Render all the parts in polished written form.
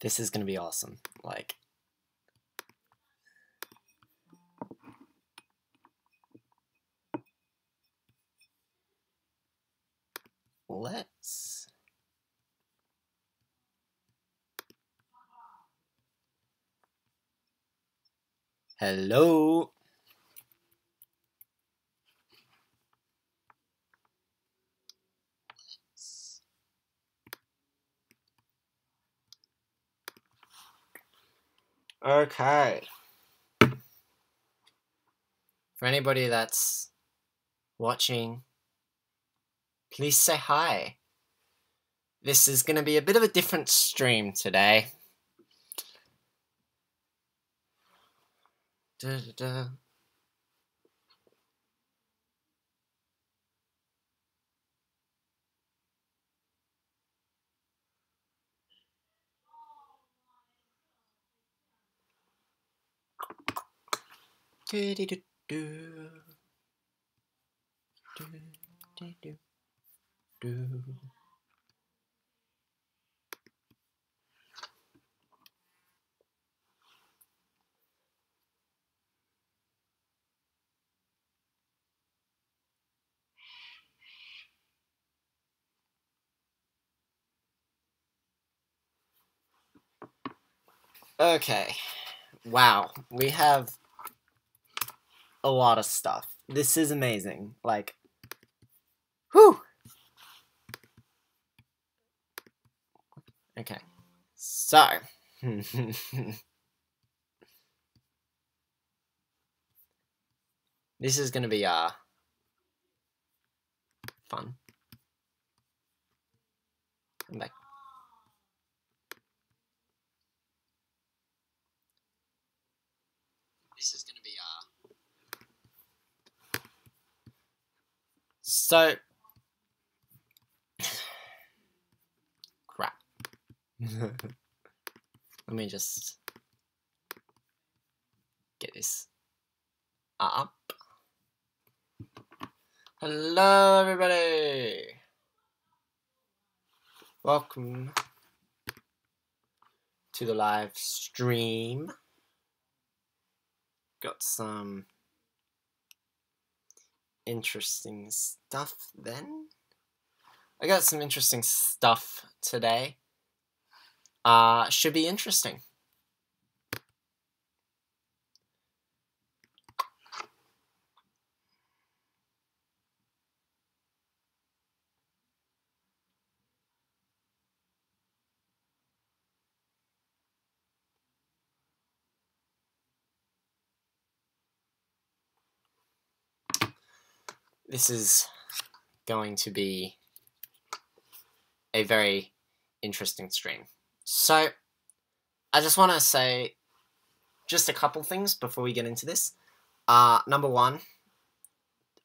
This is gonna be awesome. Like, let's... Hello? Okay. For anybody that's watching, please say hi. This is going to be a bit of a different stream today. Okay. Wow. We have a lot of stuff. This is amazing. Like, whew! Okay. So. This is gonna be, fun. I'm back. This is gonna be, so... Crap. Let me just get this up. Hello, everybody! Welcome to the live stream. Got some interesting stuff then. I got some interesting stuff today. Should be interesting. This is going to be a very interesting stream. So, I just want to say just a couple things before we get into this. Number one,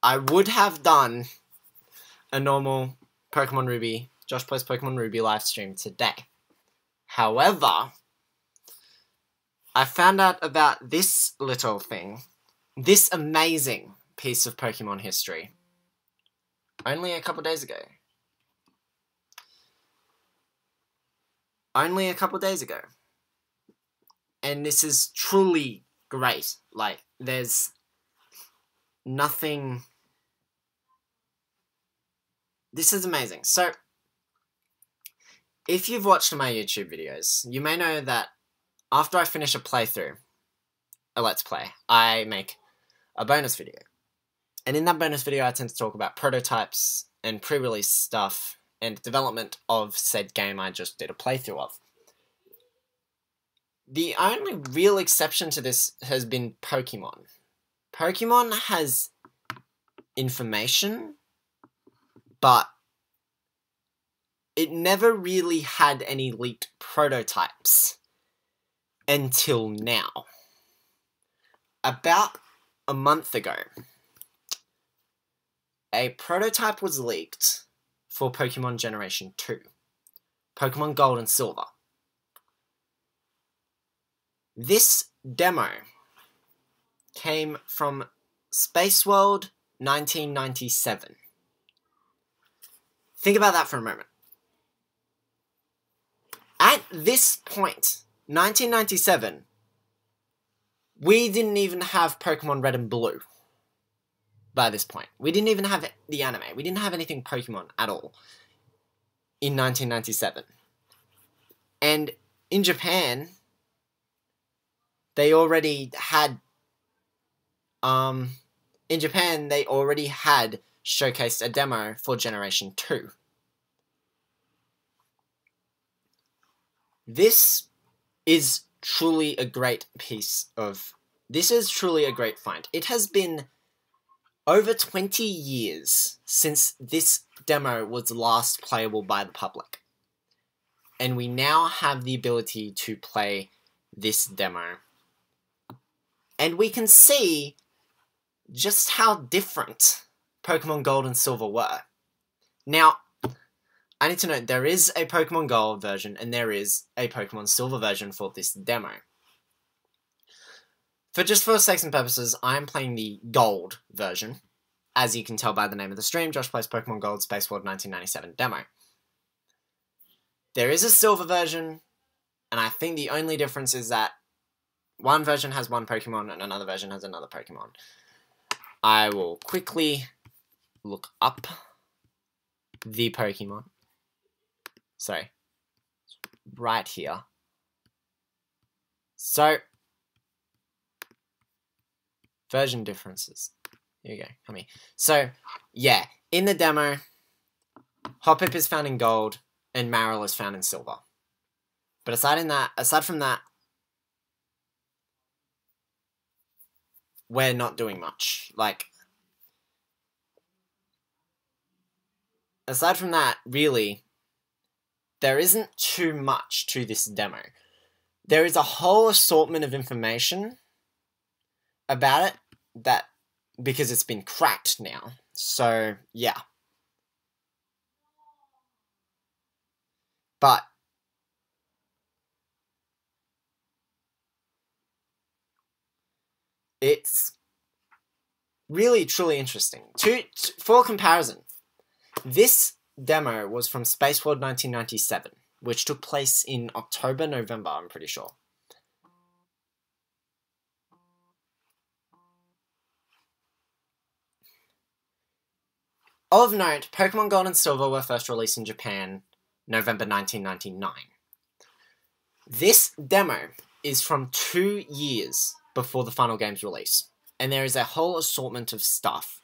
I would have done a normal Pokemon Ruby, Josh Plays Pokemon Ruby live stream today. However, I found out about this little thing, this amazing piece of Pokemon history, only a couple days ago. Only a couple days ago. And this is truly great. Like, there's nothing... This is amazing. So, if you've watched my YouTube videos, you may know that after I finish a playthrough, a Let's Play, I make a bonus video. And in that bonus video, I tend to talk about prototypes and pre-release stuff and development of said game I just did a playthrough of. The only real exception to this has been Pokemon. Pokemon has information, but it never really had any leaked prototypes until now. About a month ago, a prototype was leaked for Pokemon Generation 2. Pokemon Gold and Silver. This demo came from Spaceworld 1997. Think about that for a moment. At this point, 1997, we didn't even have Pokemon Red and Blue. By this point, we didn't even have the anime. We didn't have anything Pokemon at all in 1997. And in Japan, they already had showcased a demo for Generation 2. This is truly a great find. It has been over 20 years since this demo was last playable by the public. And we now have the ability to play this demo. And we can see just how different Pokemon Gold and Silver were. Now, I need to note, there is a Pokemon Gold version and there is a Pokemon Silver version for this demo. For sakes and purposes, I'm playing the Gold version. As you can tell by the name of the stream, Josh Plays Pokemon Gold Spaceworld 1997 demo. There is a Silver version, and I think the only difference is that one version has one Pokemon and another version has another Pokemon. I will quickly look up the Pokemon. Sorry. Right here. So, version differences. Here we go. Come here. So, yeah. In the demo, Hoppip is found in Gold, and Marill is found in Silver. But aside from that, we're not doing much. Like, aside from that, really, there isn't too much to this demo. There is a whole assortment of information about it because it's been cracked now. So, yeah. But it's really, truly interesting. For comparison, this demo was from Spaceworld 1997, which took place in October, November, I'm pretty sure. Of note, Pokemon Gold and Silver were first released in Japan, November 1999. This demo is from 2 years before the final game's release, and there is a whole assortment of stuff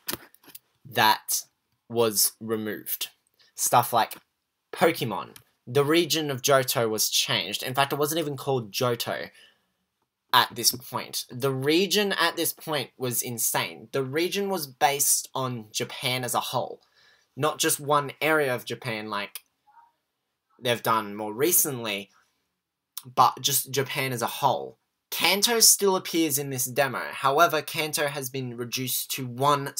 that was removed. Stuff like Pokemon. The region of Johto was changed. In fact, it wasn't even called Johto at this point. The region at this point was insane. The region was based on Japan as a whole. Not just one area of Japan like they've done more recently, but just Japan as a whole. Kanto still appears in this demo. However, Kanto has been reduced to one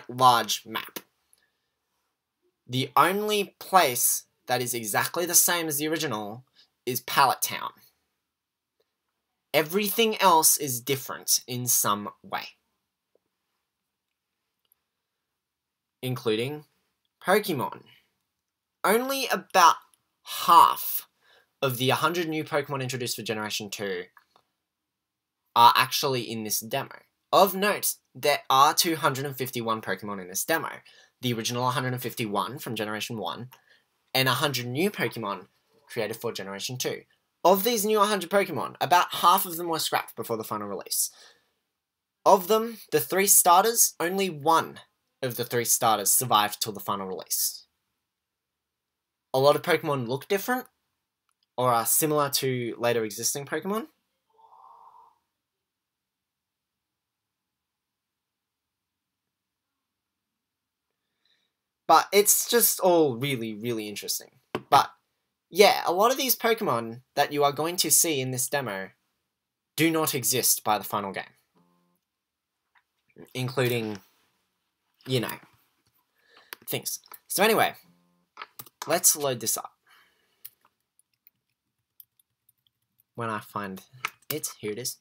large map. The only place that is exactly the same as the original is Pallet Town. Everything else is different in some way. Including Pokemon. Only about half of the 100 new Pokemon introduced for Generation 2 are actually in this demo. Of note, there are 251 Pokemon in this demo. The original 151 from Generation 1, and 100 new Pokemon created for Generation 2. Of these new 100 Pokemon, about half of them were scrapped before the final release. Of them, the 3 starters, only one of the 3 starters survived till the final release. A lot of Pokemon look different, or are similar to later existing Pokemon. But it's just all really, really interesting. But, yeah, a lot of these Pokemon that you are going to see in this demo do not exist by the final game. Including, you know, things. So anyway, let's load this up. When I find it, here it is.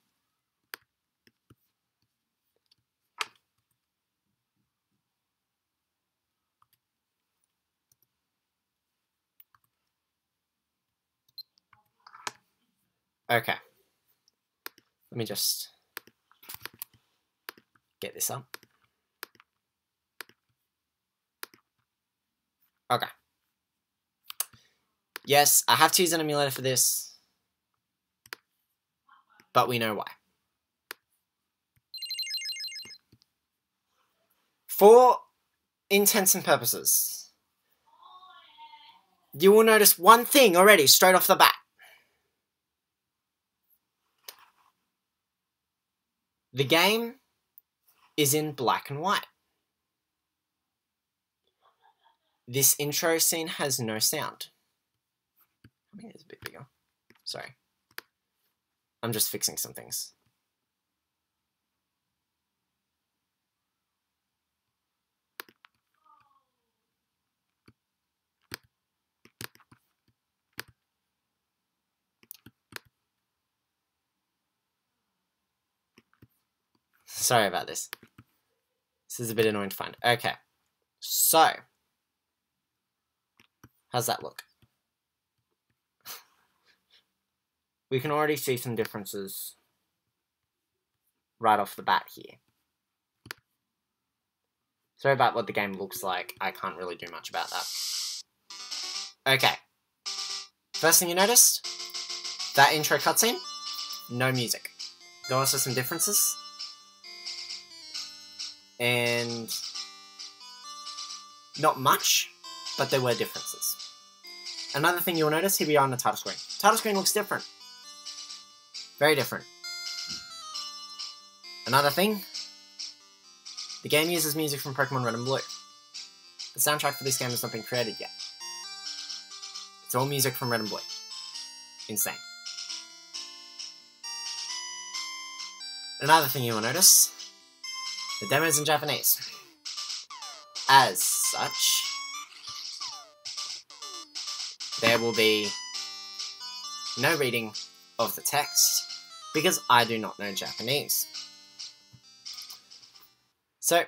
Okay. Let me just get this up. Okay. Yes, I have to use an emulator for this, but we know why. For intents and purposes, you will notice one thing already straight off the bat. The game is in black and white. This intro scene has no sound. I mean, it's a bit bigger. Sorry. I'm just fixing some things. Sorry about this. This is a bit annoying to find. Okay. So. How's that look? We can already see some differences right off the bat here. Sorry about what the game looks like. I can't really do much about that. Okay. First thing you noticed? That intro cutscene? No music. There are also some differences. And not much, but there were differences. Another thing you'll notice, here we are on the title screen. Title screen looks different. Very different. Another thing, the game uses music from Pokemon Red and Blue. The soundtrack for this game has not been created yet. It's all music from Red and Blue. Insane. Another thing you will notice, the demo's in Japanese. As such, there will be no reading of the text, because I do not know Japanese. So,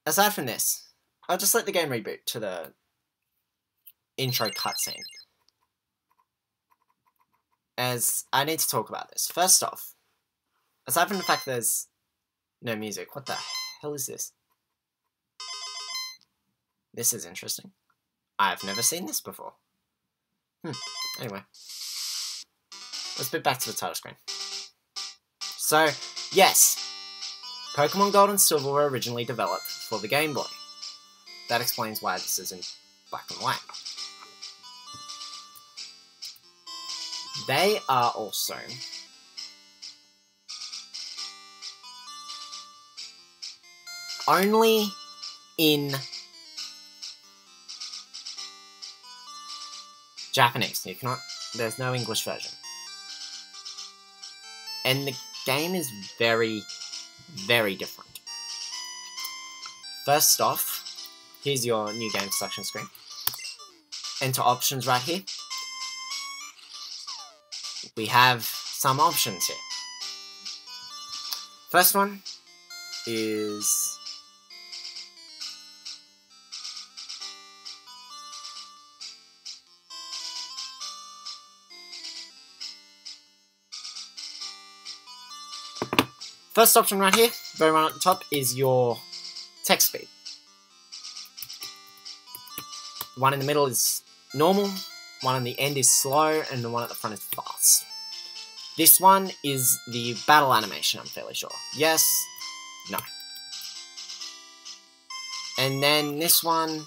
aside from this, I'll just let the game reboot to the intro cutscene, as I need to talk about this. First off, aside from the fact there's no music, what the hell is this? This is interesting. I've never seen this before. Anyway. Let's get back to the title screen. So, yes. Pokemon Gold and Silver were originally developed for the Game Boy. That explains why this is in black and white. They are also only in Japanese. You cannot. There's no English version. And the game is very, very different. First off, here's your new game selection screen. Enter options right here. We have some options here. First one is first option right here, very one at the top, is your text speed. One in the middle is normal, one on the end is slow, and the one at the front is fast. This one is the battle animation, I'm fairly sure. Yes, no. And then this one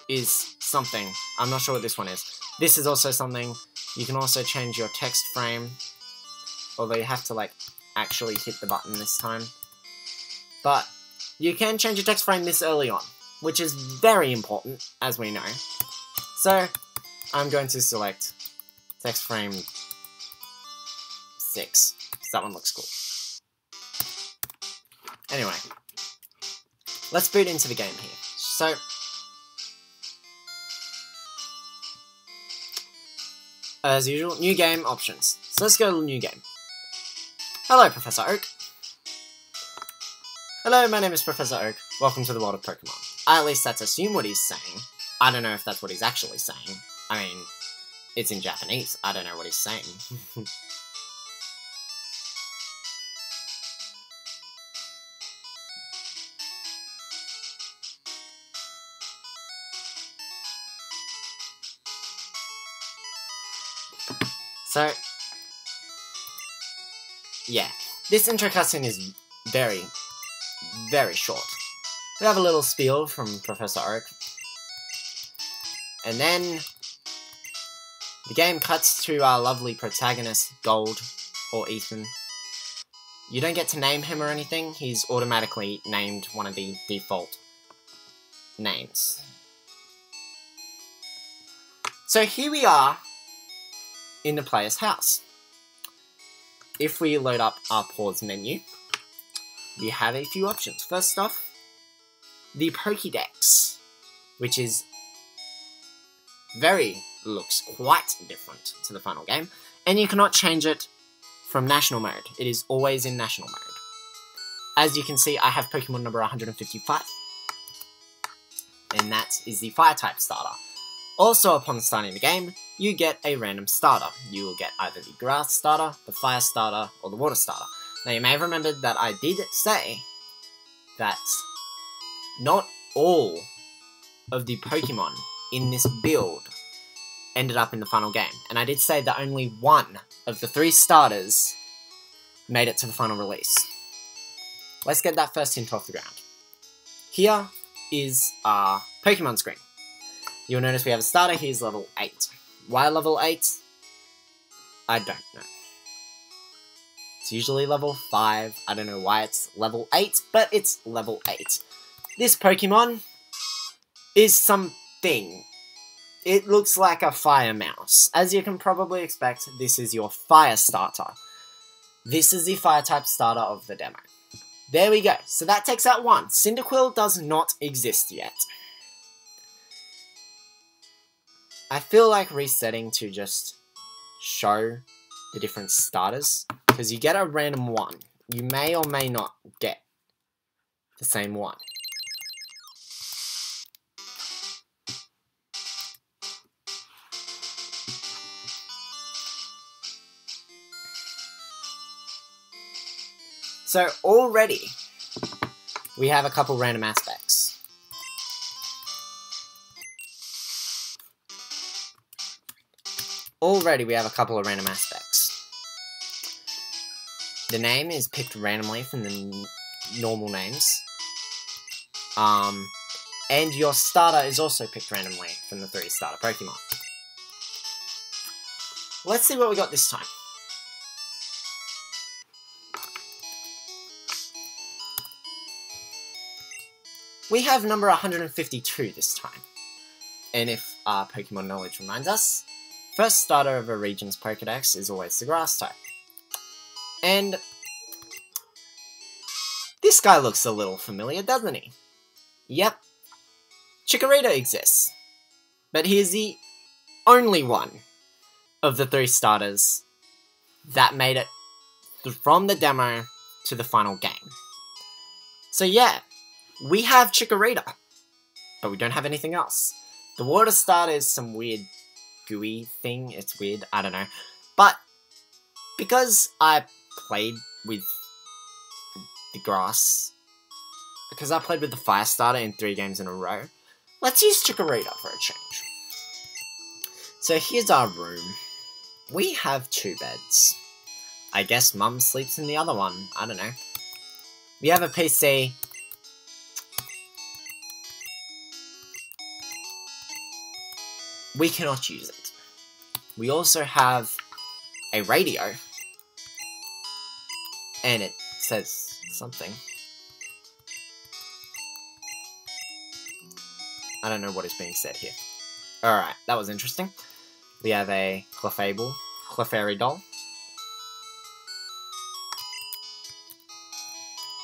is something. I'm not sure what this one is. This is also something. You can also change your text frame, although you have to, like, actually hit the button this time. But you can change your text frame this early on, which is very important, as we know. So, I'm going to select text frame 6, because that one looks cool. Anyway, let's boot into the game here. So, as usual, new game options. So let's go to new game. Hello, Professor Oak. Hello, my name is Professor Oak. Welcome to the world of Pokemon. At least that's assume what he's saying. I don't know if that's what he's actually saying. I mean, It's in Japanese. I don't know what he's saying. So, yeah, this intro cutscene is very, very short. We have a little spiel from Professor Oak, and then the game cuts to our lovely protagonist, Gold, or Ethan. You don't get to name him or anything, he's automatically named one of the default names. So here we are in the player's house. If we load up our pause menu, we have a few options. First off, the Pokédex, which is looks quite different to the final game, and you cannot change it from national mode. It is always in national mode. As you can see, I have Pokemon number 155, and that is the Fire type starter. Also, upon starting the game, you get a random starter. You will get either the Grass starter, the Fire starter, or the Water starter. Now, you may have remembered that I did say that not all of the Pokemon in this build ended up in the final game. And I did say that only one of the 3 starters made it to the final release. Let's get that first hint off the ground. Here is our Pokemon screen. You'll notice we have a starter, he's level 8. Why level 8? I don't know. It's usually level 5, I don't know why it's level 8, but it's level 8. This Pokemon is something. It looks like a fire mouse. As you can probably expect, this is your Fire starter. This is the Fire type starter of the demo. There we go, so that takes out 1. Cyndaquil does not exist yet. I feel like resetting to just show the different starters, because you get a random one. You may or may not get the same one. So already, we have a couple random aspects. Already we have a couple of random aspects. The name is picked randomly from the normal names. And your starter is also picked randomly from the 3 starter Pokemon. Let's see what we got this time. We have number 152 this time. And if our Pokemon knowledge reminds us, first starter of a region's Pokédex is always the Grass type. And this guy looks a little familiar, doesn't he? Yep, Chikorita exists. But he is the only one of the 3 starters that made it from the demo to the final game. So yeah, we have Chikorita, but we don't have anything else. The Water starter is some weird gooey thing. It's weird, I don't know. But because I played with the Grass, because I played with the Fire starter in 3 games in a row, let's use Chikorita for a change. So here's our room. We have 2 beds. I guess Mum sleeps in the other one. I don't know. We have a PC. We cannot use it. We also have a radio. And it says something. I don't know what is being said here. Alright, that was interesting. We have a Clefairy doll.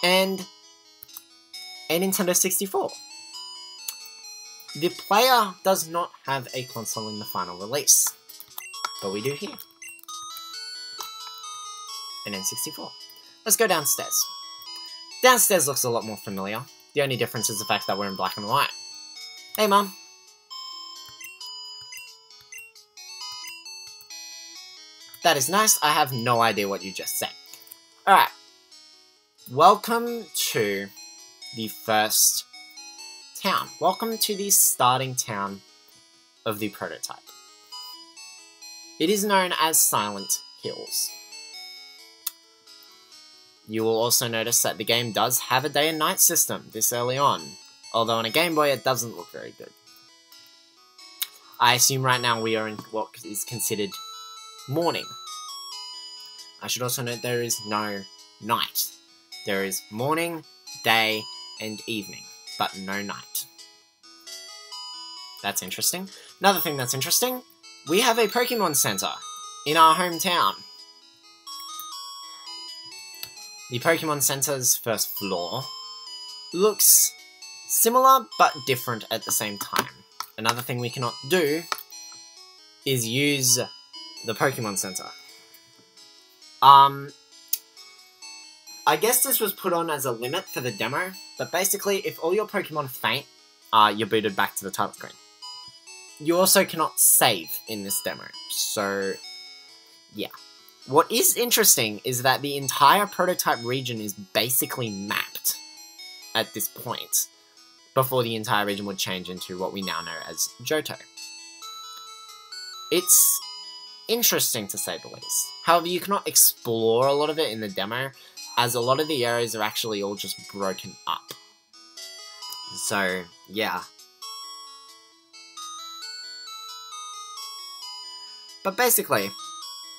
And a Nintendo 64. The player does not have a console in the final release, but we do here. An N64. Let's go downstairs. Downstairs looks a lot more familiar. The only difference is the fact that we're in black and white. Hey, Mum. That is nice. I have no idea what you just said. Alright. Welcome to the first town. Welcome to the starting town of the prototype. It is known as Silent Hills. You will also notice that the game does have a day and night system this early on, although on a Game Boy it doesn't look very good. I assume right now we are in what is considered morning. I should also note there is no night. There is morning, day, and evening, but no night. That's interesting. Another thing that's interesting, we have a Pokemon Center in our hometown. The Pokemon Center's first floor looks similar but different at the same time. Another thing we cannot do is use the Pokemon Center. I guess this was put on as a limit for the demo, but basically if all your Pokemon faint, you're booted back to the title screen. You also cannot save in this demo, so yeah. What is interesting is that the entire prototype region is basically mapped at this point, before the entire region would change into what we now know as Johto. It's interesting to say the least. However, you cannot explore a lot of it in the demo, as a lot of the areas are actually all just broken up. So, yeah. But basically,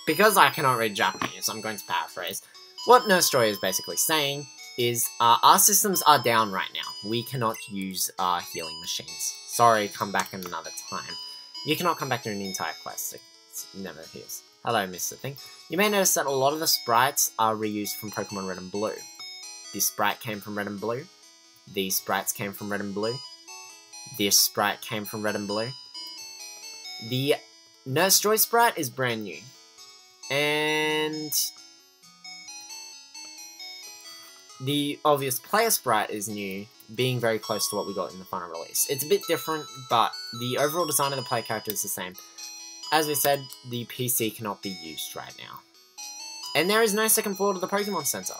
because I cannot read Japanese, I'm going to paraphrase. What Nurse Joy is basically saying is, our systems are down right now. We cannot use our healing machines. Sorry, come back another time. You cannot come back during the entire quest. It never appears. Hello, Mr. Thing. You may notice that a lot of the sprites are reused from Pokemon Red and Blue. This sprite came from Red and Blue. These sprites came from Red and Blue. This sprite came from Red and Blue. The Nurse Joy sprite is brand new. And the obvious player sprite is new, being very close to what we got in the final release. It's a bit different, but the overall design of the player character is the same. As we said, the PC cannot be used right now. And there is no second floor to the Pokemon Center.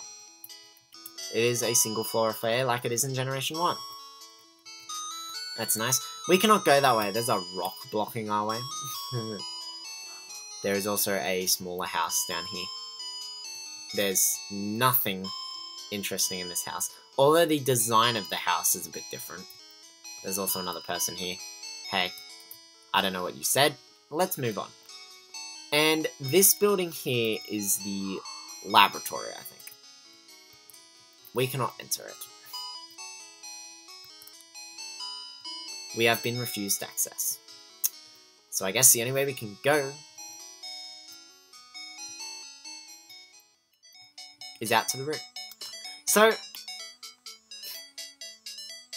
It is a single floor affair like it is in Generation 1. That's nice. We cannot go that way, there's a rock blocking our way. There is also a smaller house down here. There's nothing interesting in this house, although the design of the house is a bit different. There's also another person here. Hey, I don't know what you said. Let's move on. And this building here is the laboratory, I think. We cannot enter it. We have been refused access. So I guess the only way we can go is out to the room. So,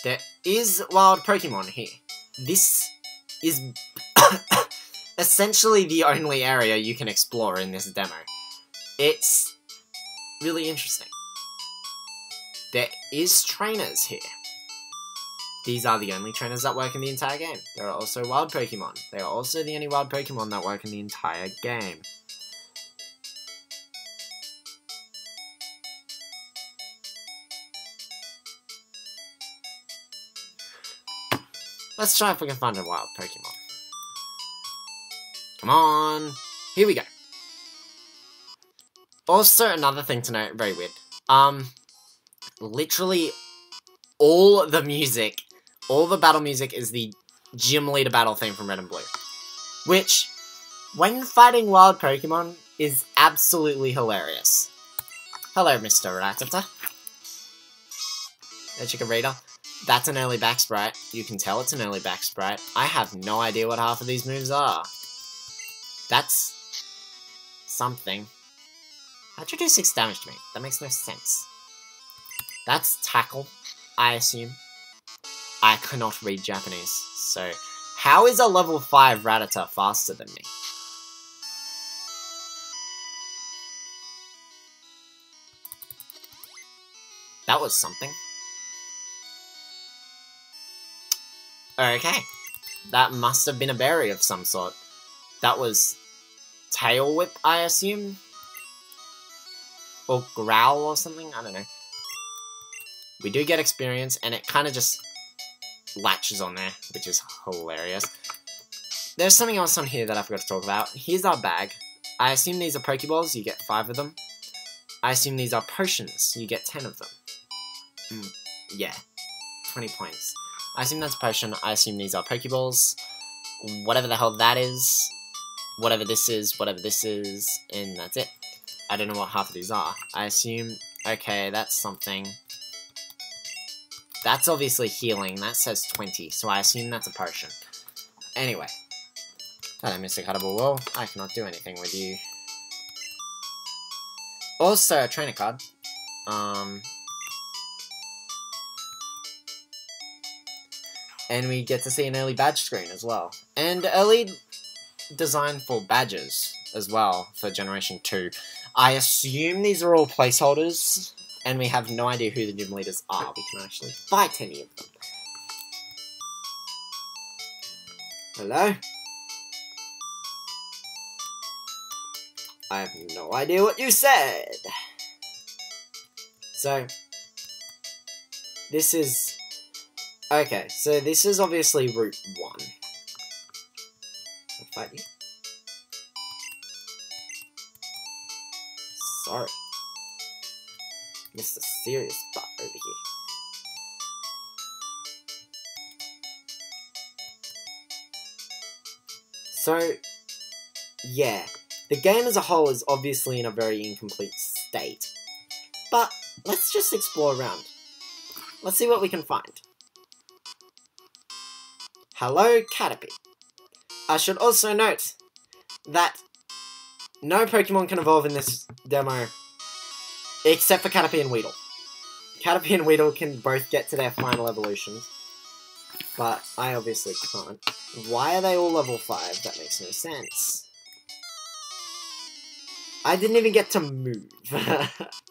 there is wild Pokemon here. This is essentially the only area you can explore in this demo. It's really interesting. There is trainers here. These are the only trainers that work in the entire game. There are also wild Pokemon. They are also the only wild Pokemon that work in the entire game. Let's try if we can find a wild Pokemon. Come on. Here we go. Also, another thing to note, very weird. Literally all the music, all the battle music is the gym leader battle theme from Red and Blue. Which, when fighting wild Pokemon, is absolutely hilarious. Hello, Mr. Rattata. Hey, Chikorita. That's an early back sprite. You can tell it's an early back sprite. I have no idea what half of these moves are. That's something. How'd you do 6 damage to me? That makes no sense. That's tackle, I assume. I cannot read Japanese, so how is a level 5 Rattata faster than me? That was something. Okay. That must have been a berry of some sort. That was Tail Whip, I assume? Or Growl or something? I don't know. We do get experience, and it kind of just latches on there, which is hilarious. There's something else on here that I forgot to talk about. Here's our bag. I assume these are Pokeballs, you get 5 of them. I assume these are potions, you get 10 of them. Yeah, 20 points. I assume that's a potion, I assume these are Pokeballs. Whatever the hell that is, whatever this is, and that's it. I don't know what half of these are. I assume, okay, that's something. That's obviously healing, that says 20, so I assume that's a potion. Anyway. Hello, Mr. Cuttable Wall. I cannot do anything with you. Also, a trainer card. And we get to see an early badge screen as well. And early design for badges as well for Generation 2. I assume these are all placeholders, and we have no idea who the gym leaders are. We can actually fight any of them. Hello? I have no idea what you said. So, this is... Okay, so this is obviously Route 1. I'll fight you. Sorry. Mr. Serious Butt over here. So, yeah. The game as a whole is obviously in a very incomplete state. But, let's just explore around. Let's see what we can find. Hello, Caterpie. I should also note that no Pokemon can evolve in this demo except for Caterpie and Weedle. Caterpie and Weedle can both get to their final evolutions, but I obviously can't. Why are they all level 5? That makes no sense. I didn't even get to move.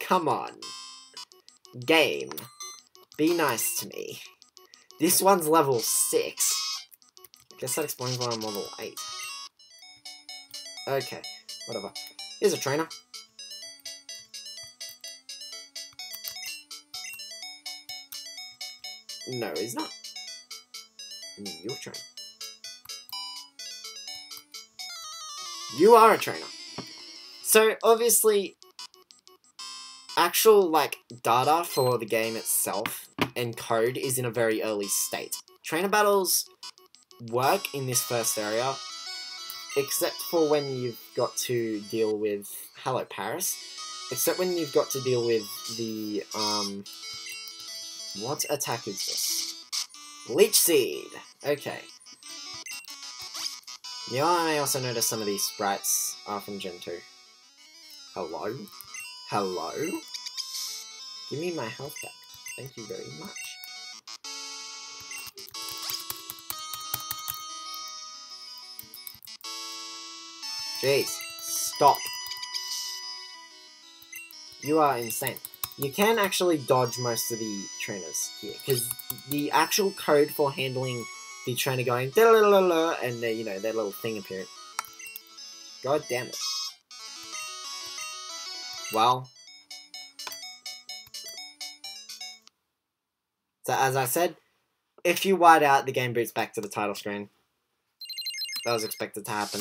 Come on. Game. Be nice to me. This one's level 6. Guess that explains why I'm level 8. Okay, whatever. Here's a trainer. No, he's not. You're a trainer. You are a trainer. So, obviously, actual, like, data for the game itself and code is in a very early state. Trainer battles work in this first area, except for when you've got to deal with... Hello, Paris. Except when you've got to deal with the, what attack is this? Leech Seed! Okay. You know, I may also notice some of these sprites are from Gen 2. Hello? Hello? Give me my health back. Thank you very much. Jeez. Stop. You are insane. You can actually dodge most of the trainers here, because the actual code for handling the trainer going and their, you know, their little thing appearing. God damn it. Well. So as I said, if you white out, the game boots back to the title screen. That was expected to happen.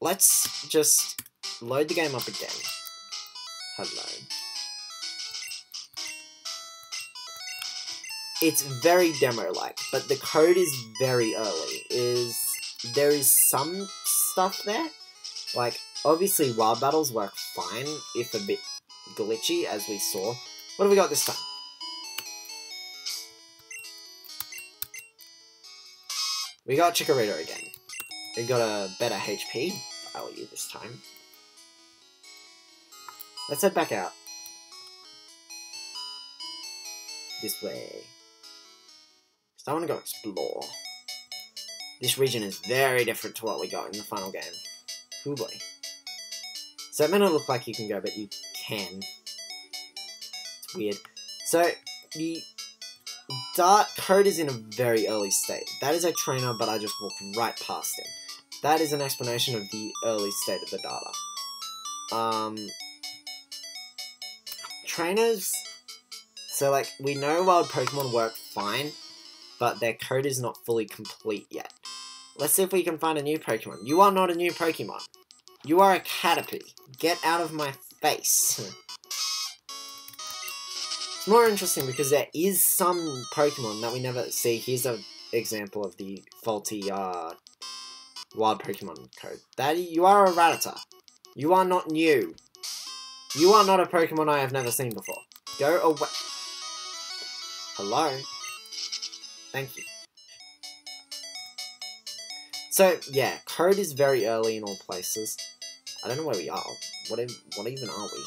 Let's just load the game up again. Hello. It's very demo-like, but the code is very early. There is some stuff there. Like, obviously wild battles work fine, if a bit glitchy, as we saw. What have we got this time? We got Chikorita again. We got a better HP value this time. Let's head back out. This way. So I want to go explore. This region is very different to what we got in the final game. Hoo boy. So it may not look like you can go, but you can. It's weird. So, the Dark code is in a very early state. That is a trainer, but I just walked right past him. that is an explanation of the early state of the data. Trainers, so like, we know wild Pokemon work fine, but their code is not fully complete yet. Let's see if we can find a new Pokemon. You are not a new Pokemon. You are a Caterpie. Get out of my face. It's more interesting because there is some Pokemon that we never see. Here's an example of the faulty wild Pokemon code. You are a Rattata. You are not new. You are not a Pokemon I have never seen before. Go away. Hello? Thank you. So, yeah, code is very early in all places. I don't know where we are. What even are we?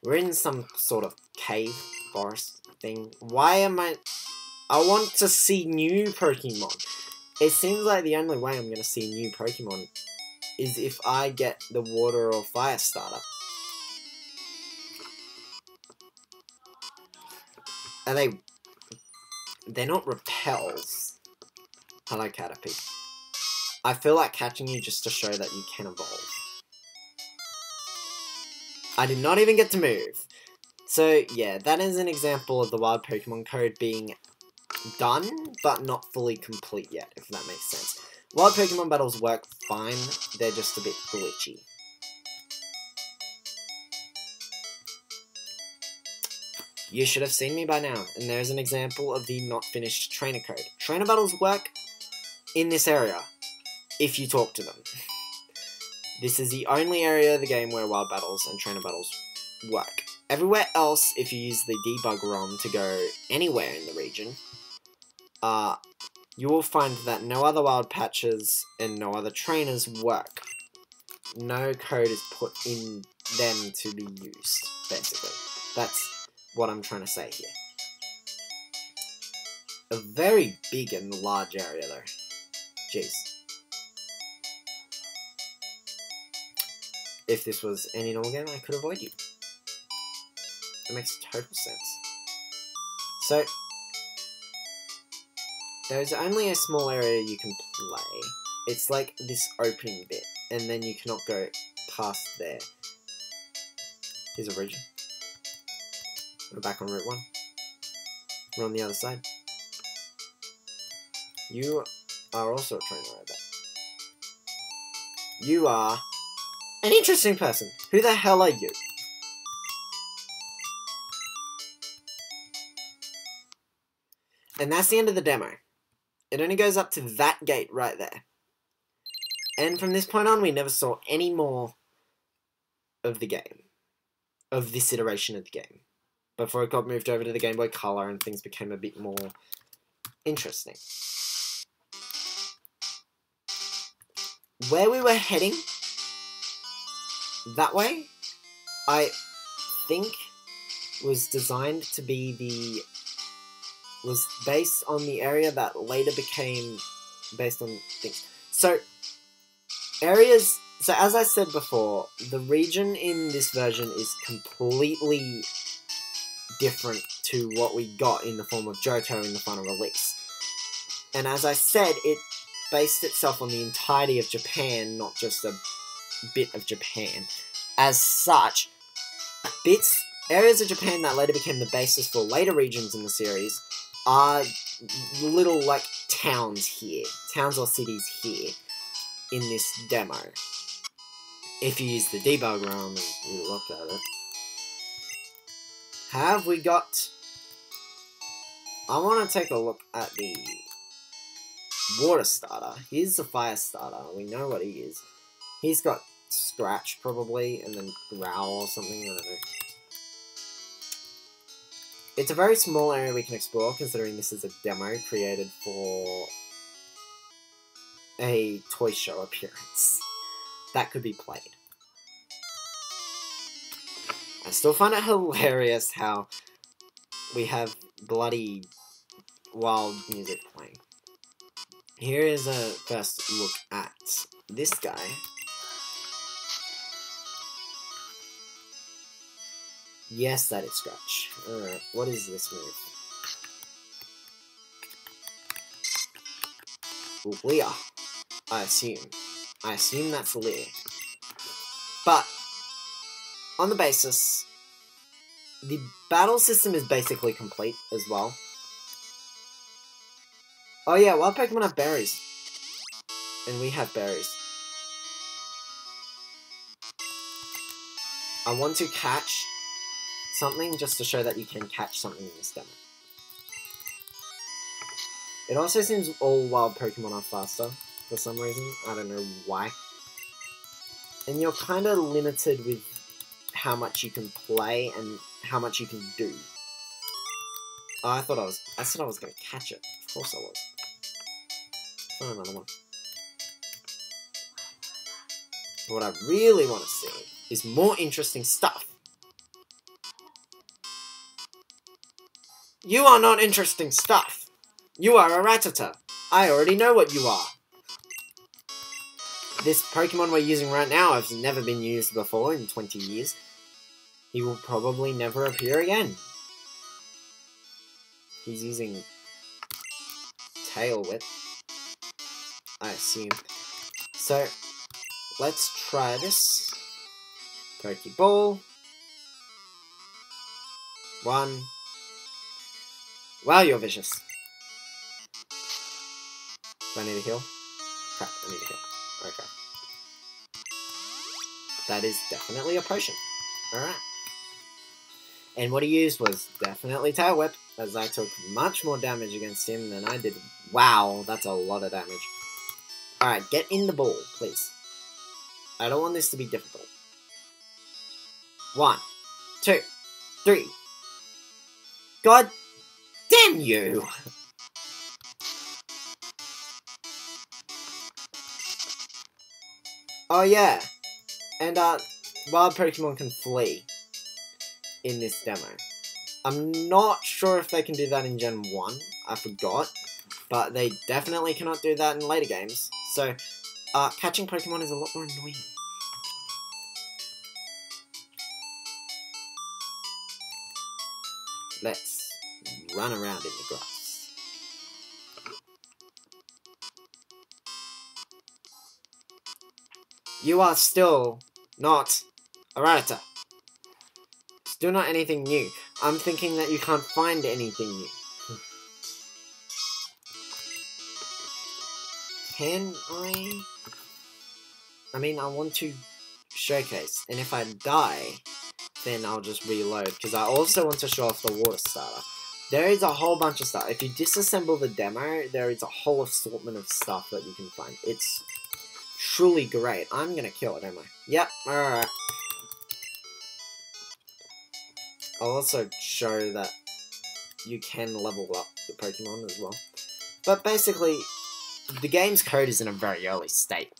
We're in some sort of cave, forest thing. Why am I want to see new Pokemon. It seems like the only way I'm going to see new Pokemon is if I get the water or fire starter. Are they're not repels. Hello, Caterpie. I feel like catching you just to show that you can evolve. I did not even get to move. So, yeah, that is an example of the wild Pokemon code being done, but not fully complete yet, if that makes sense. Wild Pokemon battles work fine, they're just a bit glitchy. You should have seen me by now, and there's an example of the not finished trainer code. Trainer battles work in this area, if you talk to them. This is the only area of the game where wild battles and trainer battles work. Everywhere else, if you use the debug ROM to go anywhere in the region, you will find that no other wild patches and no other trainers work. No code is put in them to be used, basically. That's what I'm trying to say here. A very big and large area, though. Jeez. If this was any normal game, I could avoid you. It makes total sense. So, there's only a small area you can play. It's like this opening bit, and then you cannot go past there. Here's a region. We're back on Route 1. We're on the other side. You are also a trainer over there. You are an interesting person. Who the hell are you? And that's the end of the demo. It only goes up to that gate right there. And from this point on, we never saw any more of the game. Of this iteration of the game. Before it got moved over to the Game Boy Color and things became a bit more interesting. Where we were heading, that way, I think was designed to be was based on the area that later became based on things. So, so as I said before, the region in this version is completely different to what we got in the form of Johto in the final release. And as I said, it based itself on the entirety of Japan, not just a bit of Japan. As such, areas of Japan that later became the basis for later regions in the series are little, like, towns here. Towns or cities here in this demo. If you use the debug ROM and you look at it. Have we got... I want to take a look at the water starter. Here's the fire starter. We know what he is. He's got Scratch, probably, and then Growl or something, I don't know. It's a very small area we can explore, considering this is a demo created for a toy show appearance. That could be played. I still find it hilarious how we have bloody wild music playing. Here is a first look at this guy. Yes, that is Scratch. Alright, what is this move? Leer. I assume that's Leer. But, on the basis, the battle system is basically complete as well. Oh yeah, wild Pokemon have berries. And we have berries. I want to catch something just to show that you can catch something in this demo. It also seems all wild Pokemon are faster for some reason. I don't know why. And you're kind of limited with how much you can play and how much you can do. Oh, I said I was going to catch it. Of course I was. Find another one. What I really want to see is more interesting stuff. You are not interesting stuff. You are a Rattata. I already know what you are. This Pokemon we're using right now has never been used before in 20 years. He will probably never appear again. He's using Tail Whip, I assume. So, let's try this. Pokeball. 1. Wow, you're vicious. Do I need a heal? Crap, I need a heal. Okay. That is definitely a potion. Alright. And what he used was definitely Tail Whip, as I took much more damage against him than I did. Wow, that's a lot of damage. Alright, get in the ball, please. I don't want this to be difficult. 1, 2, 3. God damn you! Oh yeah, and wild Pokemon can flee in this demo. I'm not sure if they can do that in Gen 1, I forgot, but they definitely cannot do that in later games. So, catching Pokemon is a lot more annoying. Let's run around in the grass. You are still not a Rattata. Still not anything new. I'm thinking that you can't find anything new. Can I? I mean, I want to showcase, and if I die, then I'll just reload, because I also want to show off the water starter. There is a whole bunch of stuff. If you disassemble the demo, there is a whole assortment of stuff that you can find. It's truly great. I'm gonna kill it, am I? Yep, alright. I'll also show that you can level up the Pokemon as well. But basically, the game's code is in a very early state.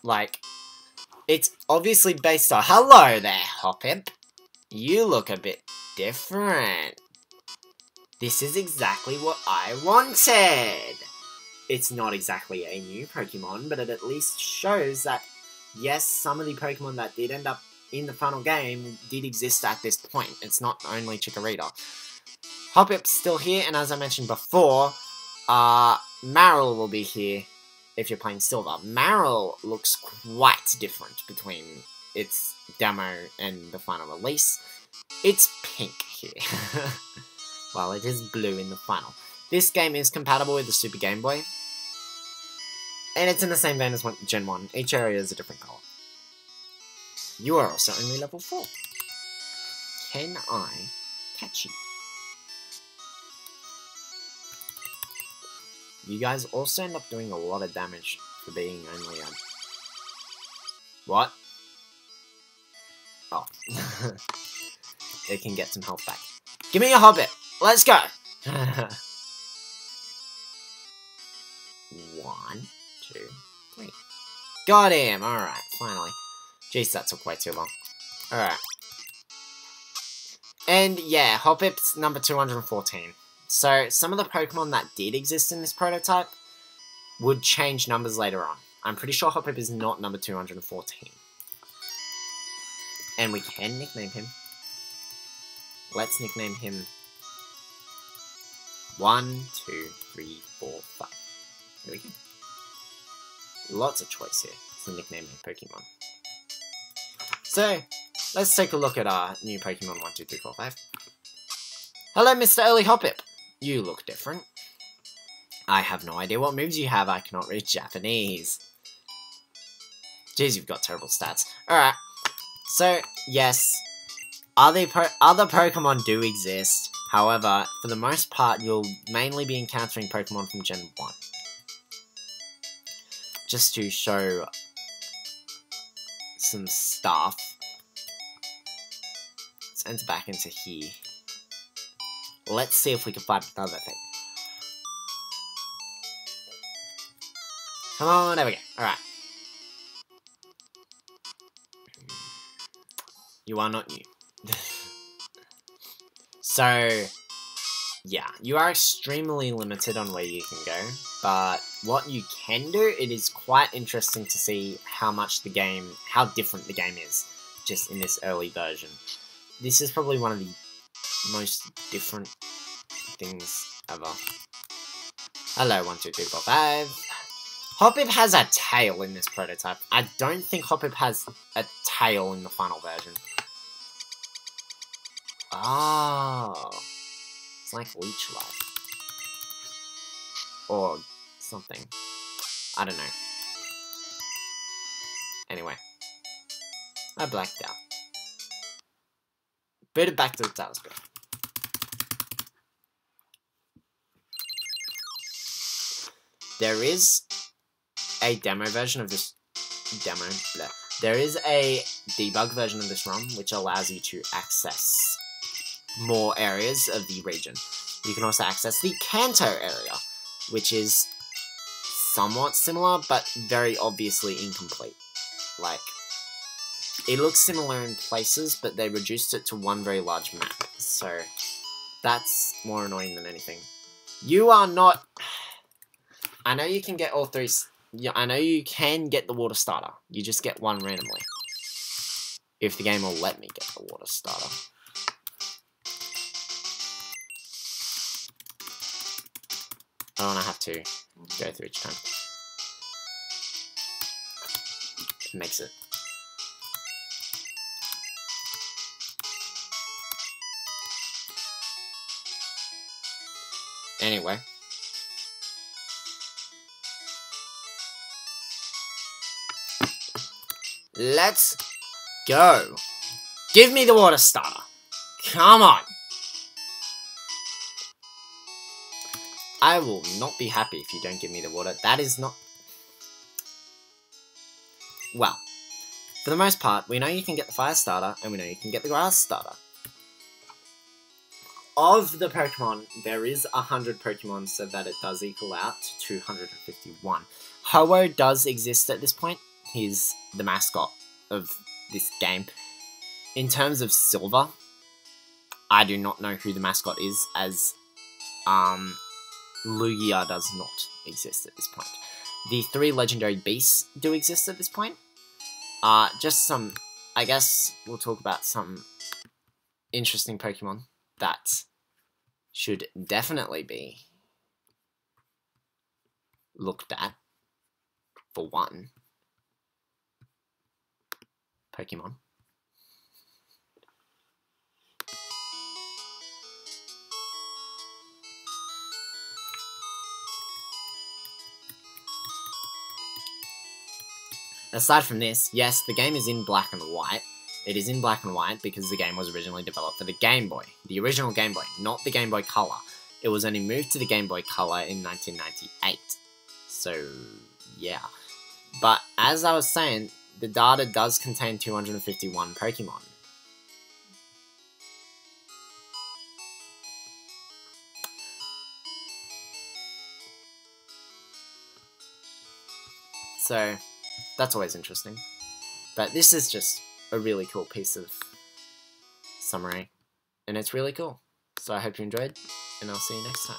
Like, it's obviously based on... Hello there, Hoppip. You look a bit different. This is exactly what I wanted. It's not exactly a new Pokemon, but it at least shows that, yes, some of the Pokemon that did end up in the final game did exist at this point. It's not only Chikorita. Hoppip's still here, and as I mentioned before, Marill will be here if you're playing Silver. Marill looks quite different between its demo and the final release. It's pink here, while it is blue in the final. This game is compatible with the Super Game Boy, and it's in the same vein as Gen 1. Each area is a different color. You are also only level 4. Can I catch you? You guys also end up doing a lot of damage for being only a... What? Oh. It can get some health back. Give me a Hobbit! Let's go! 1, 2, 3. Got him! Alright, finally. Jeez, that took way too long. Alright. And yeah, Hoppip's number 214. So, some of the Pokemon that did exist in this prototype would change numbers later on. I'm pretty sure Hoppip is not number 214. And we can nickname him. Let's nickname him 1, 2, 3, 4, 5. Here we go. Lots of choice here for nicknaming Pokemon. So, let's take a look at our new Pokemon 1, 2, 3, 4, 5. Hello, Mr. Early Hoppip. You look different. I have no idea what moves you have. I cannot read Japanese. Jeez, you've got terrible stats. Alright. So, yes. Other Pokemon do exist. However, for the most part, you'll mainly be encountering Pokemon from Gen 1. Just to show some stuff. Let's enter back into here. Let's see if we can find another thing. Come on, there we go. Alright. You are not new. So, yeah, you are extremely limited on where you can go, but what you can do, it is quite interesting to see how different the game is, just in this early version. This is probably one of the most different things ever. Hello, 1, 2, 3, 4, 5. Hoppip has a tail in this prototype. I don't think Hoppip has a tail in the final version. Oh. It's like Leech Life. Or something. I don't know. Anyway. I blacked out. Put it back to the telescope. There is a demo version of this There is a debug version of this ROM which allows you to access more areas of the region. You can also access the Kanto area, which is somewhat similar but very obviously incomplete. Like, it looks similar in places, but they reduced it to one very large map, so that's more annoying than anything. You are not... I know you can get all three... Yeah, I know you can get the water starter. You just get one randomly. If the game will let me get the water starter. I don't want to have to go through each time. It makes it. Anyway. Let's go. Give me the water starter. Come on. I will not be happy if you don't give me the water. That is not... Well, for the most part, we know you can get the fire starter, and we know you can get the grass starter. Of the Pokemon, there is 100 Pokemon, so that it does equal out to 251. Ho-Oh does exist at this point. He's the mascot of this game. In terms of Silver, I do not know who the mascot is, as Lugia does not exist at this point. The 3 legendary beasts do exist at this point. Just some, I guess we'll talk about some interesting Pokemon that should definitely be looked at. For one, Pokemon. Aside from this, yes, the game is in black and white. It is in black and white because the game was originally developed for the Game Boy. The original Game Boy, not the Game Boy Color. It was only moved to the Game Boy Color in 1998. So, yeah. But, as I was saying, the data does contain 251 Pokemon. So, that's always interesting. But this is just a really cool piece of summary. And it's really cool. So I hope you enjoyed, and I'll see you next time.